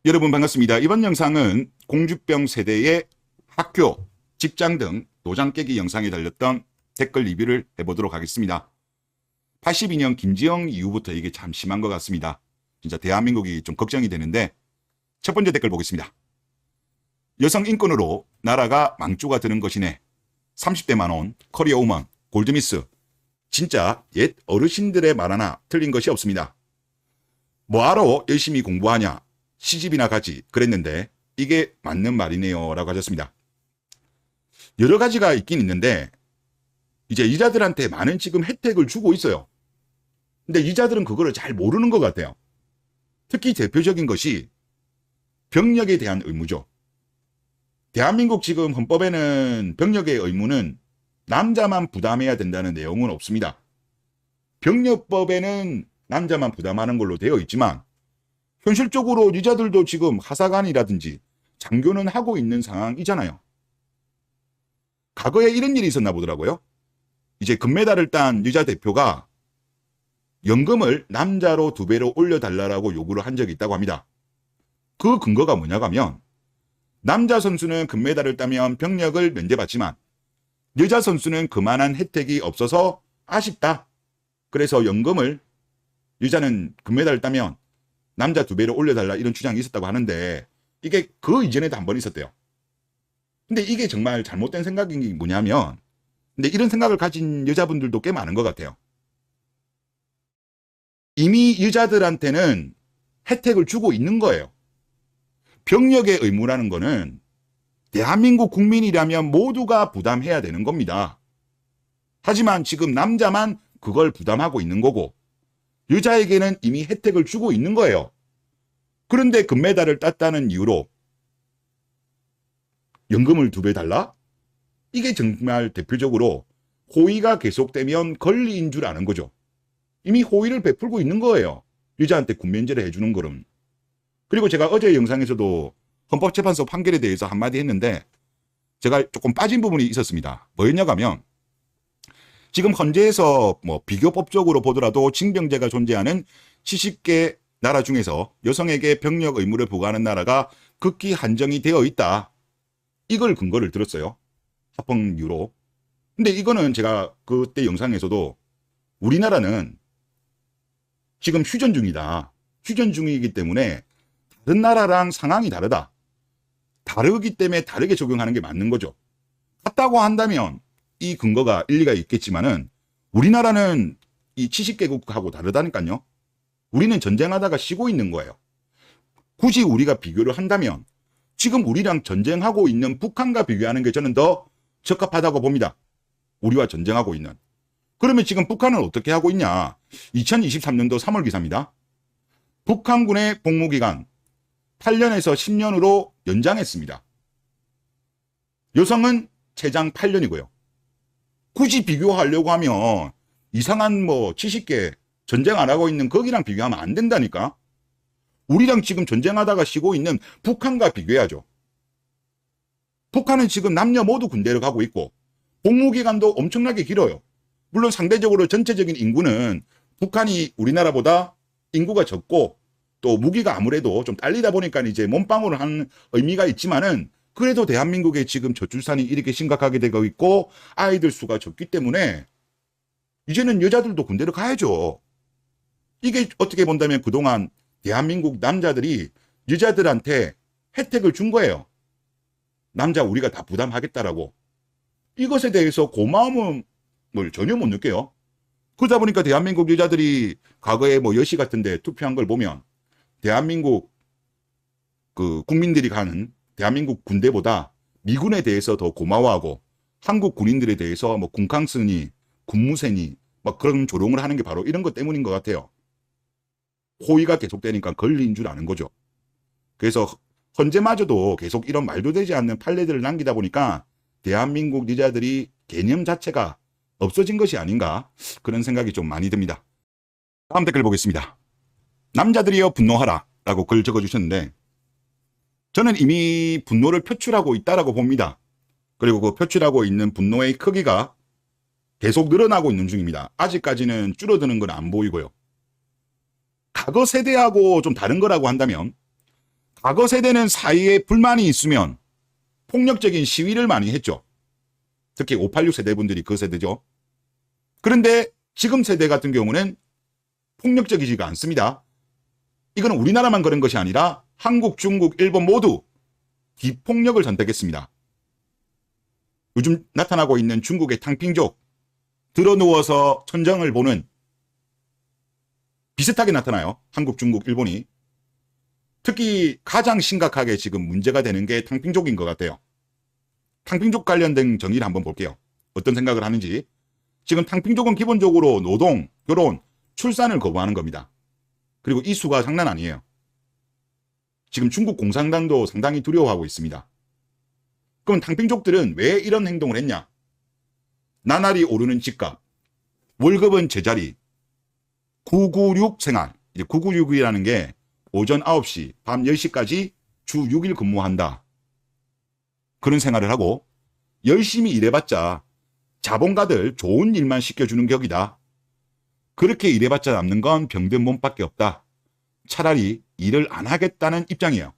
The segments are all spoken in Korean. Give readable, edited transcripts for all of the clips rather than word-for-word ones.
여러분 반갑습니다. 이번 영상은 공주병 세대의 학교, 직장 등 도장 깨기 영상에 달렸던 댓글 리뷰를 해보도록 하겠습니다. 82년 김지영 이후부터 이게 참 심한 것 같습니다. 진짜 대한민국이 좀 걱정이 되는데 첫 번째 댓글 보겠습니다. 여성 인권으로 나라가 망조가 드는 것이네. 30대 만원, 커리어 우먼, 골드미스. 진짜 옛 어르신들의 말 하나 틀린 것이 없습니다. 뭐하러 열심히 공부하냐. 시집이나 가지 그랬는데 이게 맞는 말이네요 라고 하셨습니다. 여러 가지가 있긴 있는데 이제 이자들한테 많은 지금 혜택을 주고 있어요. 근데 이자들은 그거를 잘 모르는 것 같아요. 특히 대표적인 것이 병력에 대한 의무죠. 대한민국 지금 헌법에는 병력의 의무는 남자만 부담해야 된다는 내용은 없습니다. 병력법에는 남자만 부담하는 걸로 되어 있지만 현실적으로 여자들도 지금 하사관이라든지 장교는 하고 있는 상황이잖아요. 과거에 이런 일이 있었나 보더라고요. 이제 금메달을 딴 여자 대표가 연금을 남자로 2배로 올려달라고 요구를 한 적이 있다고 합니다. 그 근거가 뭐냐고 하면 남자 선수는 금메달을 따면 병력을 면제받지만 여자 선수는 그만한 혜택이 없어서 아쉽다. 그래서 연금을 여자는 금메달을 따면 남자 2배로 올려달라 이런 주장이 있었다고 하는데 이게 그 이전에도 한 번 있었대요. 근데 이게 정말 잘못된 생각인 게 뭐냐면 근데 이런 생각을 가진 여자분들도 꽤 많은 것 같아요. 이미 여자들한테는 혜택을 주고 있는 거예요. 병력의 의무라는 거는 대한민국 국민이라면 모두가 부담해야 되는 겁니다. 하지만 지금 남자만 그걸 부담하고 있는 거고 여자에게는 이미 혜택을 주고 있는 거예요. 그런데 금메달을 땄다는 이유로 연금을 2배 달라? 이게 정말 대표적으로 호의가 계속되면 권리인 줄 아는 거죠. 이미 호의를 베풀고 있는 거예요. 여자한테 군면제를 해주는 거는. 그리고 제가 어제 영상에서도 헌법재판소 판결에 대해서 한마디 했는데 제가 조금 빠진 부분이 있었습니다. 뭐였냐고 하면 지금 헌재에서 비교법적으로 보더라도 징병제가 존재하는 70개 나라 중에서 여성에게 병력 의무를 부과하는 나라가 극히 한정이 되어 있다. 이걸 근거를 들었어요. 합헌유로. 근데 이거는 제가 그때 영상에서도 우리나라는 지금 휴전 중이다. 휴전 중이기 때문에 다른 나라랑 상황이 다르다. 다르기 때문에 다르게 적용하는 게 맞는 거죠. 같다고 한다면 이 근거가 일리가 있겠지만은 우리나라는 이 70개국하고 다르다니까요. 우리는 전쟁하다가 쉬고 있는 거예요. 굳이 우리가 비교를 한다면 지금 우리랑 전쟁하고 있는 북한과 비교하는 게 저는 더 적합하다고 봅니다. 우리와 전쟁하고 있는. 그러면 지금 북한은 어떻게 하고 있냐. 2023년도 3월 기사입니다. 북한군의 복무기간 8년에서 10년으로 연장했습니다. 여성은 최장 8년이고요. 굳이 비교하려고 하면 이상한 70개 전쟁 안 하고 있는 거기랑 비교하면 안 된다니까. 우리랑 지금 전쟁하다가 쉬고 있는 북한과 비교해야죠. 북한은 지금 남녀 모두 군대를 가고 있고 복무기간도 엄청나게 길어요. 물론 상대적으로 전체적인 인구는 북한이 우리나라보다 인구가 적고 또 무기가 아무래도 좀 딸리다 보니까 이제 몸빵으로 하는 의미가 있지만은 그래도 대한민국에 지금 저출산이 이렇게 심각하게 되고 있고 아이들 수가 적기 때문에 이제는 여자들도 군대를 가야죠. 이게 어떻게 본다면 그동안 대한민국 남자들이 여자들한테 혜택을 준 거예요. 남자 우리가 다 부담하겠다라고. 이것에 대해서 고마움을 전혀 못 느껴요. 그러다 보니까 대한민국 여자들이 과거에 여시 같은데 투표한 걸 보면 대한민국 국민들이 가는 대한민국 군대보다 미군에 대해서 더 고마워하고 한국 군인들에 대해서 군캉스니 군무새니 그런 조롱을 하는 게 바로 이런 것 때문인 것 같아요. 호의가 계속되니까 권리인 줄 아는 거죠. 그래서 헌재마저도 계속 이런 말도 되지 않는 판례들을 남기다 보니까 대한민국 여자들이 개념 자체가 없어진 것이 아닌가 그런 생각이 좀 많이 듭니다. 다음 댓글 보겠습니다. 남자들이여 분노하라 라고 글 적어주셨는데 저는 이미 분노를 표출하고 있다라고 봅니다. 그리고 그 표출하고 있는 분노의 크기가 계속 늘어나고 있는 중입니다. 아직까지는 줄어드는 건 안 보이고요. 과거 세대하고 좀 다른 거라고 한다면 과거 세대는 사이에 불만이 있으면 폭력적인 시위를 많이 했죠. 특히 586 세대분들이 그 세대죠. 그런데 지금 세대 같은 경우는 폭력적이지가 않습니다. 이거는 우리나라만 그런 것이 아니라 한국, 중국, 일본 모두 비폭력을 선택했습니다. 요즘 나타나고 있는 중국의 탕핑족, 드러누워서 천정을 보는, 비슷하게 나타나요. 한국, 중국, 일본이. 특히 가장 심각하게 지금 문제가 되는 게 탕핑족인 것 같아요. 탕핑족 관련된 정의를 한번 볼게요. 어떤 생각을 하는지. 지금 탕핑족은 기본적으로 노동, 결혼, 출산을 거부하는 겁니다. 그리고 이 수가 장난 아니에요. 지금 중국 공산당도 상당히 두려워하고 있습니다. 그럼 탕핑족들은 왜 이런 행동을 했냐? 나날이 오르는 집값, 월급은 제자리, 996 생활. 이제 996이라는 게 오전 9시, 밤 10시까지 주 6일 근무한다. 그런 생활을 하고 열심히 일해봤자 자본가들 좋은 일만 시켜주는 격이다. 그렇게 일해봤자 남는 건 병든 몸밖에 없다. 차라리 일을 안 하겠다는 입장이에요.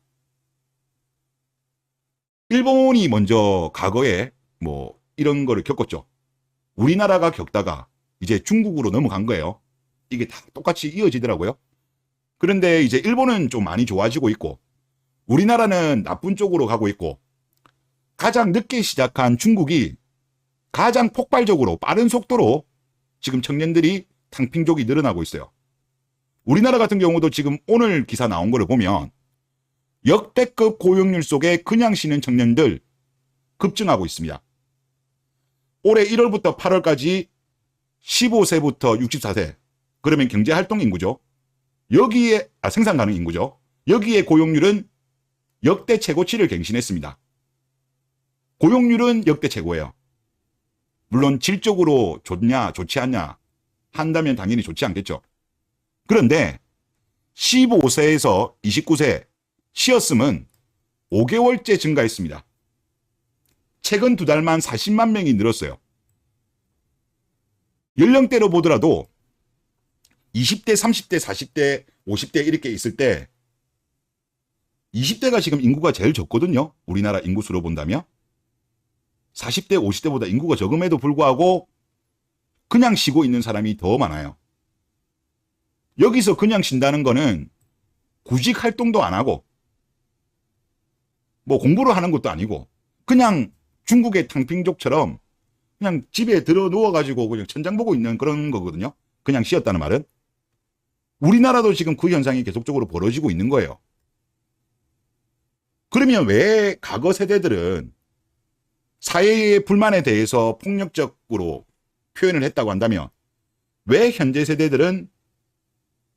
일본이 먼저 과거에 뭐 이런 거를 겪었죠. 우리나라가 겪다가 이제 중국으로 넘어간 거예요. 이게 다 똑같이 이어지더라고요. 그런데 이제 일본은 좀 많이 좋아지고 있고 우리나라는 나쁜 쪽으로 가고 있고 가장 늦게 시작한 중국이 가장 폭발적으로 빠른 속도로 지금 청년들이 탕핑족이 늘어나고 있어요. 우리나라 같은 경우도 지금 오늘 기사 나온 거를 보면 역대급 고용률 속에 그냥 쉬는 청년들 급증하고 있습니다. 올해 1월부터 8월까지 15세부터 64세, 그러면 경제활동 인구죠. 여기에 생산 가능 인구죠. 여기에 고용률은 역대 최고치를 갱신했습니다. 고용률은 역대 최고예요. 물론 질적으로 좋냐 좋지 않냐 한다면 당연히 좋지 않겠죠. 그런데 15세에서 29세 쉬었음은 5개월째 증가했습니다. 최근 2달만 40만 명이 늘었어요. 연령대로 보더라도 20대, 30대, 40대, 50대 이렇게 있을 때 20대가 지금 인구가 제일 적거든요. 우리나라 인구수로 본다면. 40대, 50대보다 인구가 적음에도 불구하고 그냥 쉬고 있는 사람이 더 많아요. 여기서 그냥 쉰다는 거는 구직 활동도 안 하고 뭐 공부를 하는 것도 아니고 그냥 중국의 탕핑족처럼 그냥 집에 들어 누워가지고 그냥 천장 보고 있는 그런 거거든요. 그냥 쉬었다는 말은. 우리나라도 지금 그 현상이 계속적으로 벌어지고 있는 거예요. 그러면 왜 과거 세대들은 사회의 불만에 대해서 폭력적으로 표현을 했다고 한다면 왜 현재 세대들은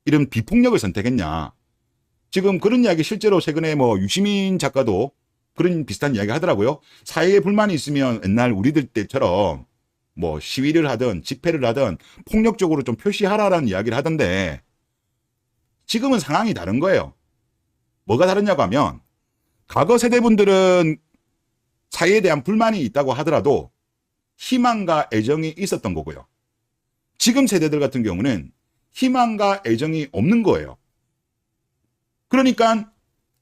이런 비폭력을 선택했냐? 지금 그런 이야기 실제로 최근에 뭐 유시민 작가도 그런 비슷한 이야기 하더라고요. 사회에 불만이 있으면 옛날 우리들 때처럼 뭐 시위를 하든 집회를 하든 폭력적으로 좀 표시하라라는 이야기를 하던데 지금은 상황이 다른 거예요. 뭐가 다르냐고 하면 과거 세대분들은 사회에 대한 불만이 있다고 하더라도 희망과 애정이 있었던 거고요. 지금 세대들 같은 경우는 희망과 애정이 없는 거예요. 그러니까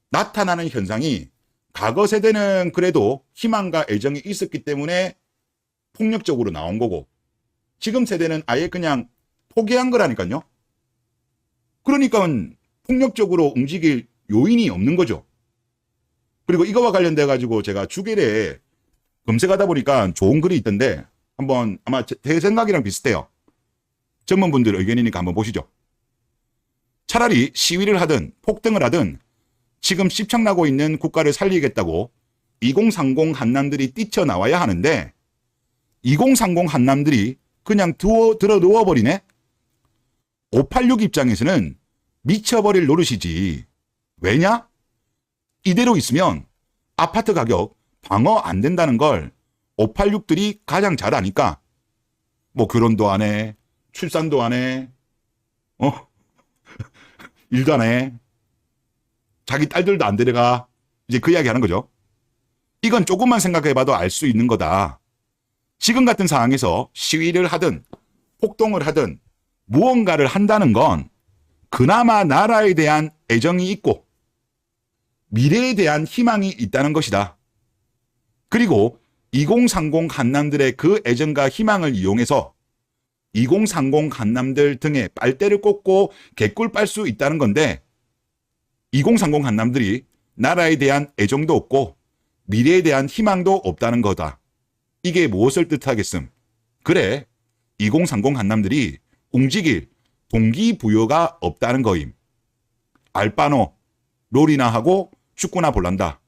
나타나는 현상이 과거 세대는 그래도 희망과 애정이 있었기 때문에 폭력적으로 나온 거고 지금 세대는 아예 그냥 포기한 거라니까요. 그러니까 폭력적으로 움직일 요인이 없는 거죠. 그리고 이거와 관련돼 가지고 제가 주길에 검색하다 보니까 좋은 글이 있던데 한번 아마 제 생각이랑 비슷해요. 전문분들 의견이니까 한번 보시죠. 차라리 시위를 하든 폭등을 하든 지금 씹창나고 있는 국가를 살리겠다고 2030 한남들이 뛰쳐나와야 하는데 2030 한남들이 그냥 들어 누워버리네? 586 입장에서는 미쳐버릴 노릇이지. 왜냐? 이대로 있으면 아파트 가격 방어 안 된다는 걸 586들이 가장 잘 아니까 뭐 결혼도 안 해, 출산도 안 해, 일도 안 해, 자기 딸들도 안 데려가. 이제 그 이야기 하는 거죠. 이건 조금만 생각해봐도 알 수 있는 거다. 지금 같은 상황에서 시위를 하든 폭동을 하든 무언가를 한다는 건 그나마 나라에 대한 애정이 있고 미래에 대한 희망이 있다는 것이다. 그리고 2030 한남들의 그 애정과 희망을 이용해서 2030 한남들 등에 빨대를 꽂고 개꿀 빨 수 있다는 건데 2030 한남들이 나라에 대한 애정도 없고 미래에 대한 희망도 없다는 거다. 이게 무엇을 뜻하겠음? 그래, 2030 한남들이 움직일 동기부여가 없다는 거임. 알바노, 롤이나 하고 축구나 볼란다.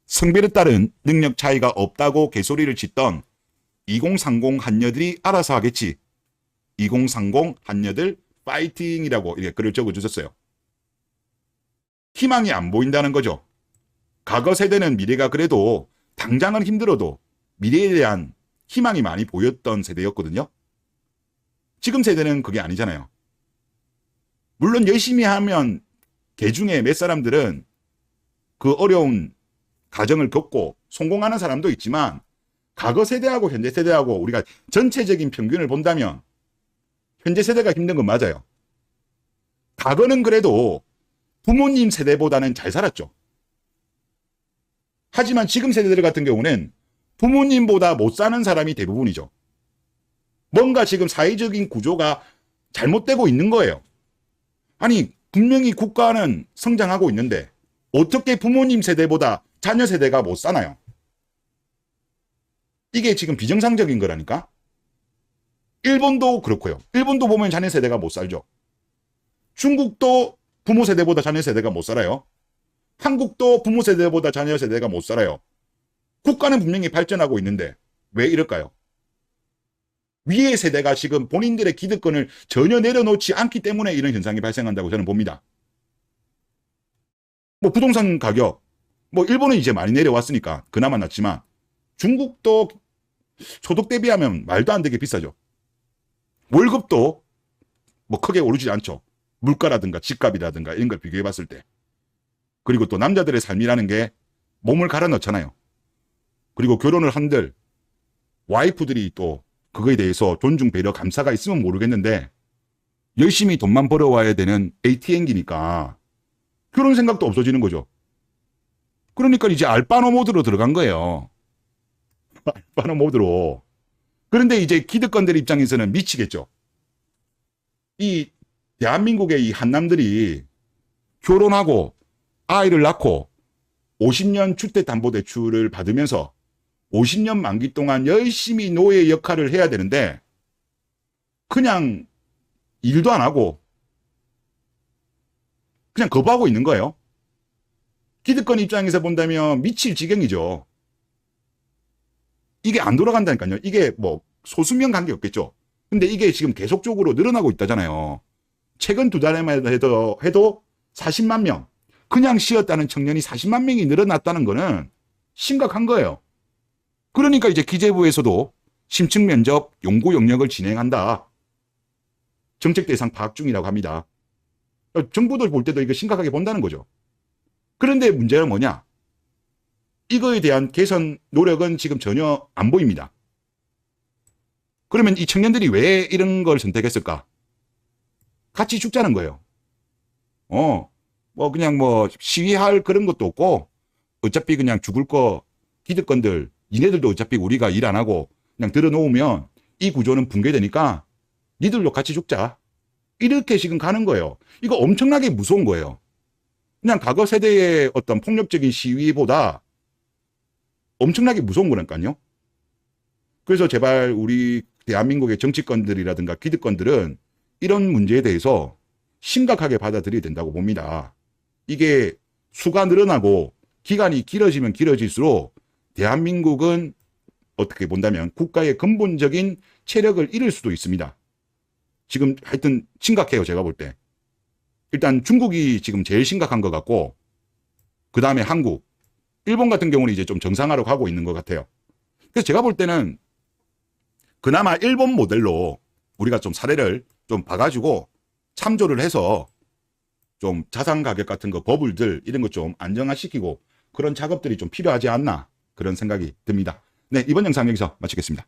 성별에 따른 능력 차이가 없다고 개소리를 짓던 2030 한녀들이 알아서 하겠지. 2030 한녀들 파이팅이라고 이렇게 글을 적어주셨어요. 희망이 안 보인다는 거죠. 과거 세대는 미래가 그래도 당장은 힘들어도 미래에 대한 희망이 많이 보였던 세대였거든요. 지금 세대는 그게 아니잖아요. 물론 열심히 하면 개 중에 몇 사람들은 그 어려운 가정을 겪고 성공하는 사람도 있지만 과거 세대하고 현재 세대하고 우리가 전체적인 평균을 본다면 현재 세대가 힘든 건 맞아요. 과거는 그래도 부모님 세대보다는 잘 살았죠. 하지만 지금 세대들 같은 경우는 부모님보다 못 사는 사람이 대부분이죠. 뭔가 지금 사회적인 구조가 잘못되고 있는 거예요. 아니, 분명히 국가는 성장하고 있는데 어떻게 부모님 세대보다 자녀 세대가 못 사나요? 이게 지금 비정상적인 거라니까. 일본도 그렇고요. 일본도 보면 자녀 세대가 못 살죠. 중국도 부모 세대보다 자녀 세대가 못 살아요. 한국도 부모 세대보다 자녀 세대가 못 살아요. 국가는 분명히 발전하고 있는데 왜 이럴까요? 위의 세대가 지금 본인들의 기득권을 전혀 내려놓지 않기 때문에 이런 현상이 발생한다고 저는 봅니다. 뭐 부동산 가격, 뭐 일본은 이제 많이 내려왔으니까 그나마 낫지만 중국도 소득 대비하면 말도 안 되게 비싸죠. 월급도 뭐 크게 오르지 않죠. 물가라든가 집값이라든가 이런 걸 비교해 봤을 때. 그리고 또 남자들의 삶이라는 게 몸을 갈아 넣잖아요. 그리고 결혼을 한들 와이프들이 또 그거에 대해서 존중, 배려, 감사가 있으면 모르겠는데 열심히 돈만 벌어와야 되는 ATM기니까 결혼 생각도 없어지는 거죠. 그러니까 이제 알바노 모드로 들어간 거예요. 알바노 모드로. 그런데 이제 기득권들 입장에서는 미치겠죠. 이 대한민국의 이 한남들이 결혼하고 아이를 낳고 50년 주택담보대출을 받으면서 50년 만기 동안 열심히 노예 역할을 해야 되는데 그냥 일도 안 하고 그냥 거부하고 있는 거예요. 기득권 입장에서 본다면 미칠 지경이죠. 이게 안 돌아간다니까요. 이게 뭐 소수면 관계없겠죠. 근데 이게 지금 계속적으로 늘어나고 있다잖아요. 최근 두 달에만 해도 40만 명. 그냥 쉬었다는 청년이 40만 명이 늘어났다는 거는 심각한 거예요. 그러니까 이제 기재부에서도 심층 면접 연구 영역을 진행한다. 정책 대상 파악 중이라고 합니다. 정부도 볼 때도 이거 심각하게 본다는 거죠. 그런데 문제는 뭐냐? 이거에 대한 개선 노력은 지금 전혀 안 보입니다. 그러면 이 청년들이 왜 이런 걸 선택했을까? 같이 죽자는 거예요. 뭐 그냥 뭐 시위할 그런 것도 없고 어차피 그냥 죽을 거 기득권들 니네들도 어차피 우리가 일 안 하고 그냥 들어놓으면 이 구조는 붕괴되니까 니들도 같이 죽자. 이렇게 지금 가는 거예요. 이거 엄청나게 무서운 거예요. 그냥 과거 세대의 어떤 폭력적인 시위보다 엄청나게 무서운 거라니까요. 그래서 제발 우리 대한민국의 정치권들이라든가 기득권들은 이런 문제에 대해서 심각하게 받아들여야 된다고 봅니다. 이게 수가 늘어나고 기간이 길어지면 길어질수록 대한민국은 어떻게 본다면 국가의 근본적인 체력을 잃을 수도 있습니다. 지금 하여튼 심각해요. 제가 볼 때. 일단 중국이 지금 제일 심각한 것 같고 그 다음에 한국, 일본 같은 경우는 이제 좀 정상화로 가고 있는 것 같아요. 그래서 제가 볼 때는 그나마 일본 모델로 우리가 좀 사례를 좀 봐가지고 참조를 해서 좀 자산 가격 같은 거 버블들 이런 거 좀 안정화시키고 그런 작업들이 좀 필요하지 않나 그런 생각이 듭니다. 네, 이번 영상 여기서 마치겠습니다.